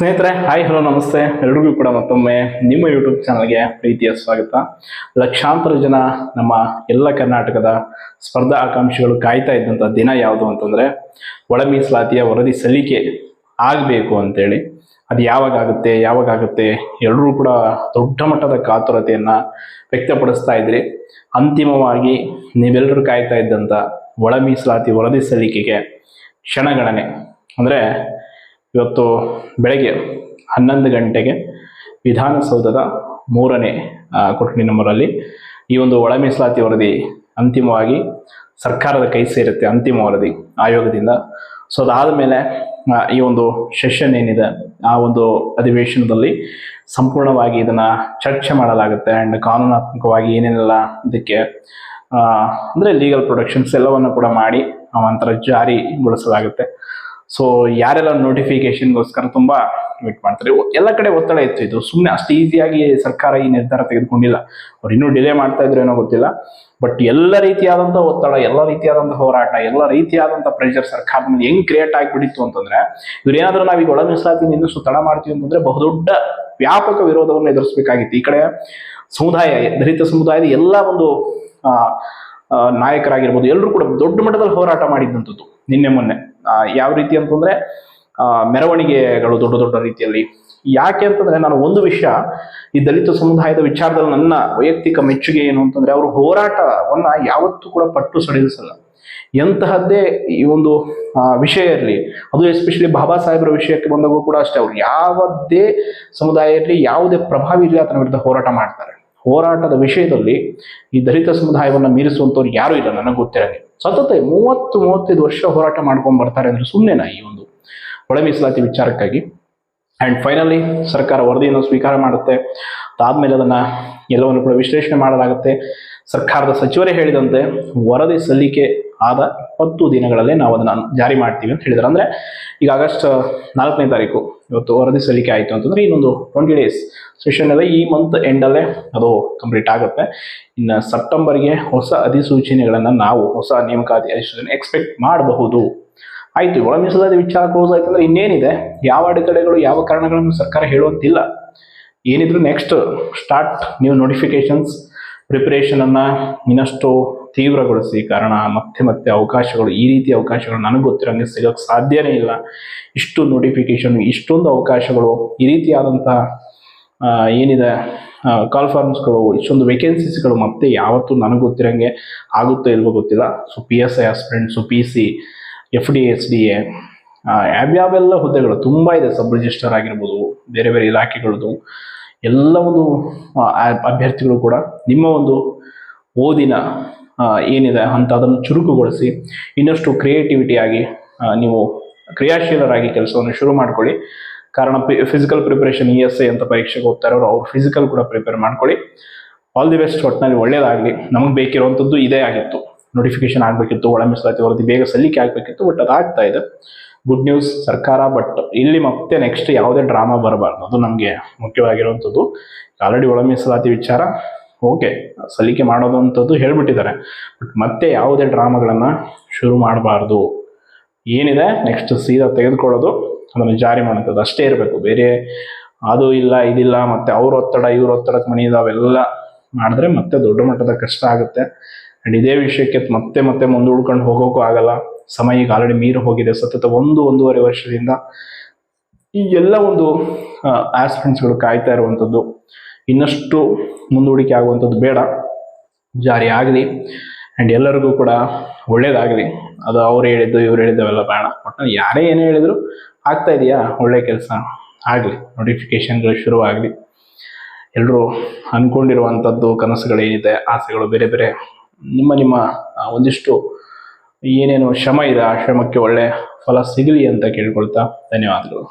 ಸ್ನೇಹಿತರೆ, hi hello ನಮಸ್ತೆ. ಎಲ್ರಿಗೂ ಕೂಡ ಮತ್ತೊಮ್ಮೆ ನಿಮ್ಮ ಯೂಟ್ಯೂಬ್ ಚಾನಲ್ಗೆ ಪ್ರೀತಿಯ ಸ್ವಾಗತ. ಲಕ್ಷಾಂತರ ಜನ ನಮ್ಮ ಎಲ್ಲ ಕರ್ನಾಟಕದ ಸ್ಪರ್ಧಾ ಆಕಾಂಕ್ಷಿಗಳು ಕಾಯ್ತಾ ಇದ್ದಂಥ ದಿನ ಯಾವುದು ಅಂತಂದರೆ ಒಳ ಮೀಸಲಾತಿಯ ವರದಿ ಸಲ್ಲಿಕೆ ಆಗಬೇಕು ಅಂತೇಳಿ. ಅದು ಯಾವಾಗುತ್ತೆ ಎಲ್ಲರೂ ಕೂಡ ದೊಡ್ಡ ಮಟ್ಟದ ಕಾತುರತೆಯನ್ನು ವ್ಯಕ್ತಪಡಿಸ್ತಾ ಇದ್ರಿ. ಅಂತಿಮವಾಗಿ ನೀವೆಲ್ಲರೂ ಕಾಯ್ತಾ ಇದ್ದಂಥ ಒಳ ಮೀಸಲಾತಿ ವರದಿ ಸಲ್ಲಿಕೆಗೆ ಕ್ಷಣಗಣನೆ ಅಂದರೆ ಇವತ್ತು ಬೆಳಗ್ಗೆ 11 ಗಂಟೆಗೆ ವಿಧಾನಸೌಧದ 3ನೇ ಕೊಠಡಿ ನಂಬರಲ್ಲಿ ಈ ಒಂದು ಒಳ ಮೀಸಲಾತಿ ವರದಿ ಅಂತಿಮವಾಗಿ ಸರ್ಕಾರದ ಕೈ ಸೇರುತ್ತೆ, ಅಂತಿಮ ವರದಿ ಆಯೋಗದಿಂದ. ಸೊ ಅದಾದ ಮೇಲೆ ಈ ಒಂದು ಸೆಷನ್ ಏನಿದೆ ಆ ಒಂದು ಅಧಿವೇಶನದಲ್ಲಿ ಸಂಪೂರ್ಣವಾಗಿ ಇದನ್ನು ಚರ್ಚೆ ಮಾಡಲಾಗುತ್ತೆ. ಆ್ಯಂಡ್ ಕಾನೂನಾತ್ಮಕವಾಗಿ ಏನೇನೆಲ್ಲ ಇದಕ್ಕೆ ಅಂದರೆ ಲೀಗಲ್ ಪ್ರೊಡಕ್ಷನ್ಸ್ ಎಲ್ಲವನ್ನು ಕೂಡ ಮಾಡಿ ಅವಂತರ ಜಾರಿಗೊಳಿಸಲಾಗುತ್ತೆ. ಸೊ ಯಾರೆಲ್ಲ ನೋಟಿಫಿಕೇಶನ್ಗೋಸ್ಕರ ತುಂಬ ವೇಟ್ ಮಾಡ್ತಾರೆ, ಎಲ್ಲ ಕಡೆ ಒತ್ತಡ ಇತ್ತು. ಇದು ಸುಮ್ಮನೆ ಅಷ್ಟು ಈಸಿಯಾಗಿ ಸರ್ಕಾರ ಈ ನಿರ್ಧಾರ ತೆಗೆದುಕೊಂಡಿಲ್ಲ. ಅವ್ರು ಇನ್ನೂ ಡಿಲೇ ಮಾಡ್ತಾ ಇದ್ರು ಏನೋ ಗೊತ್ತಿಲ್ಲ. ಬಟ್ ಎಲ್ಲ ರೀತಿಯಾದಂಥ ಒತ್ತಡ, ಎಲ್ಲ ರೀತಿಯಾದಂಥ ಹೋರಾಟ, ಎಲ್ಲ ರೀತಿಯಾದಂಥ ಪ್ರೆಷರ್ ಸರ್ಕಾರದ ಮೇಲೆ ಹೆಂಗ್ ಕ್ರಿಯೇಟ್ ಆಗಿಬಿಟ್ಟಿತ್ತು ಅಂತಂದ್ರೆ, ಇವ್ರೇನಾದ್ರೂ ನಾವೀಗ ಒಳ ಮೀಸಲಾತಿ ಇನ್ನಷ್ಟು ತಡ ಮಾಡ್ತೀವಿ ಅಂತಂದ್ರೆ ಬಹುದೊಡ್ಡ ವ್ಯಾಪಕ ವಿರೋಧವನ್ನು ಎದುರಿಸಬೇಕಾಗಿತ್ತು. ಈ ಕಡೆ ಸಮುದಾಯ, ದಲಿತ ಸಮುದಾಯದ ಎಲ್ಲ ಒಂದು ನಾಯಕರಾಗಿರ್ಬೋದು, ಎಲ್ಲರೂ ಕೂಡ ದೊಡ್ಡ ಮಟ್ಟದಲ್ಲಿ ಹೋರಾಟ ಮಾಡಿದ್ದಂಥದ್ದು ನಿನ್ನೆ ಮೊನ್ನೆ. ಯಾವ ರೀತಿ ಅಂತಂದ್ರೆ ಮೆರವಣಿಗೆಗಳು ದೊಡ್ಡ ದೊಡ್ಡ ರೀತಿಯಲ್ಲಿ. ಯಾಕೆ ಅಂತಂದ್ರೆ ನಾನು ಒಂದು ವಿಷಯ ಈ ದಲಿತ ಸಮುದಾಯದ ವಿಚಾರದಲ್ಲಿ ನನ್ನ ವೈಯಕ್ತಿಕ ಮೆಚ್ಚುಗೆ ಏನು ಅಂತಂದ್ರೆ, ಅವರು ಹೋರಾಟವನ್ನ ಯಾವತ್ತೂ ಕೂಡ ಪಟ್ಟು ಸಡಿಲಿಸಲ್ಲ. ಎಂತಹದ್ದೇ ಈ ಒಂದು ವಿಷಯ ಇರಲಿ, ಅದು ಎಸ್ಪೆಷಲಿ ಬಾಬಾ ಸಾಹೇಬ್ರ ವಿಷಯಕ್ಕೆ ಬಂದಾಗೂ ಕೂಡ ಅಷ್ಟೇ, ಅವ್ರು ಯಾವುದೇ ಸಮುದಾಯ ಇರಲಿ, ಯಾವುದೇ ಪ್ರಭಾವ ಇರಲಿ ಅದರ ವಿರುದ್ಧ ಹೋರಾಟ ಮಾಡ್ತಾರೆ. ಹೋರಾಟದ ವಿಷಯದಲ್ಲಿ ಈ ದಲಿತ ಸಮುದಾಯವನ್ನು ಮೀರಿಸುವಂಥವ್ರು ಯಾರೂ ಇಲ್ಲ ನನಗೆ ಗೊತ್ತಿರಲಿ. ಸತತ 30-35 ವರ್ಷ ಹೋರಾಟ ಮಾಡ್ಕೊಂಡು ಬರ್ತಾರೆ ಅಂದ್ರೆ ಸುಮ್ಮನೆನಾ ಈ ಒಂದು ಒಳ ಮೀಸಲಾತಿ ವಿಚಾರಕ್ಕಾಗಿ. ಆ್ಯಂಡ್ ಫೈನಲಿ ಸರ್ಕಾರ ವರದಿಯನ್ನು ಸ್ವೀಕಾರ ಮಾಡುತ್ತೆ. ಅದಾದ್ಮೇಲೆ ಅದನ್ನು ಎಲ್ಲವನ್ನು ಕೂಡ ವಿಶ್ಲೇಷಣೆ ಮಾಡಲಾಗುತ್ತೆ. ಸರ್ಕಾರದ ಸಚಿವರೇ ಹೇಳಿದಂತೆ ವರದಿ ಸಲ್ಲಿಕೆ ಆದ 20 ದಿನಗಳಲ್ಲೇ ನಾವು ಅದನ್ನು ಜಾರಿ ಮಾಡ್ತೀವಿ ಅಂತ ಹೇಳಿದ್ದಾರೆ. ಅಂದರೆ ಈಗ ಆಗಸ್ಟ್ 4ನೇ ತಾರೀಕು ಇವತ್ತು ವರದಿ ಸಲ್ಲಿಕೆ ಆಯಿತು ಅಂತಂದರೆ ಇನ್ನೊಂದು 20 days ಸೆಷನ್ ಎಲ್ಲ ಈ ಮಂತ್ ಎಂಡಲ್ಲೇ ಅದು ಕಂಪ್ಲೀಟ್ ಆಗುತ್ತೆ. ಇನ್ನು ಸೆಪ್ಟೆಂಬರ್ಗೆ ಹೊಸ ಅಧಿಸೂಚನೆಗಳನ್ನು ನಾವು, ಹೊಸ ನೇಮಕಾತಿ ಅಧಿಸೂಚನೆ ಎಕ್ಸ್ಪೆಕ್ಟ್ ಮಾಡಬಹುದು. ಆಯಿತು, ಒಳ ಮೀಸಲಾತಿ ವಿಚಾರ ಕ್ಲೋಸ್ ಆಯ್ತು ಅಂದರೆ ಇನ್ನೇನಿದೆ, ಯಾವ ಅಡೆತಡೆಗಳು, ಯಾವ ಕಾರಣಗಳನ್ನು ಸರ್ಕಾರ ಹೇಳುವಂತಿಲ್ಲ. ಏನಿದ್ರು ನೆಕ್ಸ್ಟ್ ಸ್ಟಾರ್ಟ್ ನ್ಯೂ ನೋಟಿಫಿಕೇಶನ್ಸ್ ಪ್ರಿಪರೇಷನನ್ನು ಇನ್ನಷ್ಟು ತೀವ್ರಗೊಳಿಸಿ. ಕಾರಣ ಮತ್ತೆ ಅವಕಾಶಗಳು, ಈ ರೀತಿಯ ಅವಕಾಶಗಳು ನನಗೆ ಗೊತ್ತಿರೋಂಗೆ ಸಿಗೋಕ್ಕೆ ಸಾಧ್ಯನೇ ಇಲ್ಲ. ಇಷ್ಟು ನೋಟಿಫಿಕೇಶನ್, ಇಷ್ಟೊಂದು ಅವಕಾಶಗಳು, ಈ ರೀತಿಯಾದಂಥ ಏನಿದೆ ಕಾಲ್ ಫಾರ್ಮ್ಸ್ಗಳು, ಇಷ್ಟೊಂದು ವೇಕೆನ್ಸೀಸ್ಗಳು ಮತ್ತೆ ಯಾವತ್ತೂ ನನಗೆ ಗೊತ್ತಿರೋಂಗೆ ಆಗುತ್ತೋ ಇಲ್ವೋ ಗೊತ್ತಿಲ್ಲ. So PSI aspirants, PC, FD, SDA, ಯಾವ್ಯಾವೆಲ್ಲ ಹುದ್ದೆಗಳು ತುಂಬ ಇದೆ. ಸಬ್ ರಿಜಿಸ್ಟರ್ ಆಗಿರ್ಬೋದು, ಬೇರೆ ಬೇರೆ ಇಲಾಖೆಗಳದ್ದು ಎಲ್ಲ ಒಂದು ಅಭ್ಯರ್ಥಿಗಳು ಕೂಡ ನಿಮ್ಮ ಒಂದು ಓದಿನ ಏನಿದೆ ಅಂತ ಅದನ್ನು ಚುರುಕುಗೊಳಿಸಿ ಇನ್ನಷ್ಟು ಕ್ರಿಯೇಟಿವಿಟಿಯಾಗಿ ನೀವು ಕ್ರಿಯಾಶೀಲರಾಗಿ ಕೆಲಸವನ್ನು ಶುರು ಮಾಡ್ಕೊಳ್ಳಿ. ಕಾರಣ ಫಿಸಿಕಲ್ ಪ್ರಿಪರೇಷನ್ ESI ಅಂತ ಪರೀಕ್ಷೆಗೆ ಹೋಗ್ತಾ ಇರೋರು ಅವ್ರು ಫಿಸಿಕಲ್ ಕೂಡ ಪ್ರಿಪೇರ್ ಮಾಡ್ಕೊಳ್ಳಿ. All the best. ಒಟ್ಟಿನಲ್ಲಿ ಒಳ್ಳೇದಾಗಲಿ. ನಮಗೆ ಬೇಕಿರುವಂಥದ್ದು ಇದೇ ಆಗಿತ್ತು, ನೋಟಿಫಿಕೇಶನ್ ಆಗಬೇಕಿತ್ತು, ಒಳ ಮೀಸಲಾತಿ ವರದಿ ಬೇಗ ಸಲ್ಲಿಕೆ ಆಗಬೇಕಿತ್ತು. ಬಟ್ ಅದಾಗ್ತಾ ಇದೆ, ಗುಡ್ ನ್ಯೂಸ್ ಸರ್ಕಾರ. ಬಟ್ ಇಲ್ಲಿ ಮತ್ತೆ ನೆಕ್ಸ್ಟ್ ಯಾವುದೇ ಡ್ರಾಮಾ ಬರಬಾರ್ದು, ಅದು ನಮಗೆ ಮುಖ್ಯವಾಗಿರುವಂಥದ್ದು. ಆಲ್ರೆಡಿ ಒಳ ಮೀಸಲಾತಿ ವಿಚಾರ ಓಕೆ ಸಲ್ಲಿಕೆ ಮಾಡೋದು ಅಂಥದ್ದು ಹೇಳ್ಬಿಟ್ಟಿದ್ದಾರೆ. ಬಟ್ ಮತ್ತೆ ಯಾವುದೇ ಡ್ರಾಮಾಗಳನ್ನು ಶುರು ಮಾಡಬಾರ್ದು. ಏನಿದೆ ನೆಕ್ಸ್ಟ್ ಸೀದಾ ತೆಗೆದುಕೊಳ್ಳೋದು, ಅದನ್ನು ಜಾರಿ ಮಾಡೋಂಥದ್ದು ಅಷ್ಟೇ ಇರಬೇಕು. ಬೇರೆ ಅದು ಇಲ್ಲ ಇದಿಲ್ಲ ಮತ್ತೆ ಅವ್ರ ಒತ್ತಡ ಇವ್ರ ಒತ್ತಡಕ್ಕೆ ಮಣಿಯೋದು ಅವೆಲ್ಲ ಮಾಡಿದ್ರೆ ಮತ್ತೆ ದೊಡ್ಡ ಮಟ್ಟದ ಕಷ್ಟ ಆಗುತ್ತೆ. ಆ್ಯಂಡ್ ಇದೇ ವಿಷಯಕ್ಕೆ ಮತ್ತೆ ಮುಂದೂಡ್ಕೊಂಡು ಹೋಗೋಕ್ಕೂ ಆಗಲ್ಲ. ಸಮಯ ಈಗ ಆಲ್ರೆಡಿ ಮೀರಿ ಹೋಗಿದೆ. ಸತತ 1-1.5 ವರ್ಷದಿಂದ ಈ ಎಲ್ಲ ಒಂದು ಆಸ್ಪಿರೆಂಟ್ಸ್ಗಳು ಕಾಯ್ತಾ ಇರುವಂಥದ್ದು. ಇನ್ನಷ್ಟು ಮುಂದೂಡಿಕೆ ಆಗುವಂಥದ್ದು ಬೇಡ, ಜಾರಿ ಆಗಲಿ. ಆ್ಯಂಡ್ ಎಲ್ಲರಿಗೂ ಕೂಡ ಒಳ್ಳೇದಾಗಲಿ. ಅದು ಅವ್ರು ಹೇಳಿದ್ದು ಇವ್ರು ಹೇಳಿದ್ದವೆಲ್ಲ ಬೇಡ. ಒಟ್ಟು ಯಾರೇ ಏನೇ ಹೇಳಿದ್ರು ಆಗ್ತಾ ಇದೆಯಾ, ಒಳ್ಳೆ ಕೆಲಸ ಆಗಲಿ, ನೋಟಿಫಿಕೇಶನ್ಗಳು ಶುರುವಾಗಲಿ. ಎಲ್ಲರೂ ಅಂದ್ಕೊಂಡಿರುವಂಥದ್ದು ಕನಸುಗಳೇನಿದೆ, ಆಸೆಗಳು ಬೇರೆ ಬೇರೆ, ನಿಮ್ಮ ಒಂದಿಷ್ಟು ಏನೇನು ಶ್ರಮ ಇದೆ ಆ ಶ್ರಮಕ್ಕೆ ಒಳ್ಳೆ ಫಲ ಸಿಗಲಿ ಅಂತ ಕೇಳ್ಕೊಳ್ತಾ ಧನ್ಯವಾದಗಳು.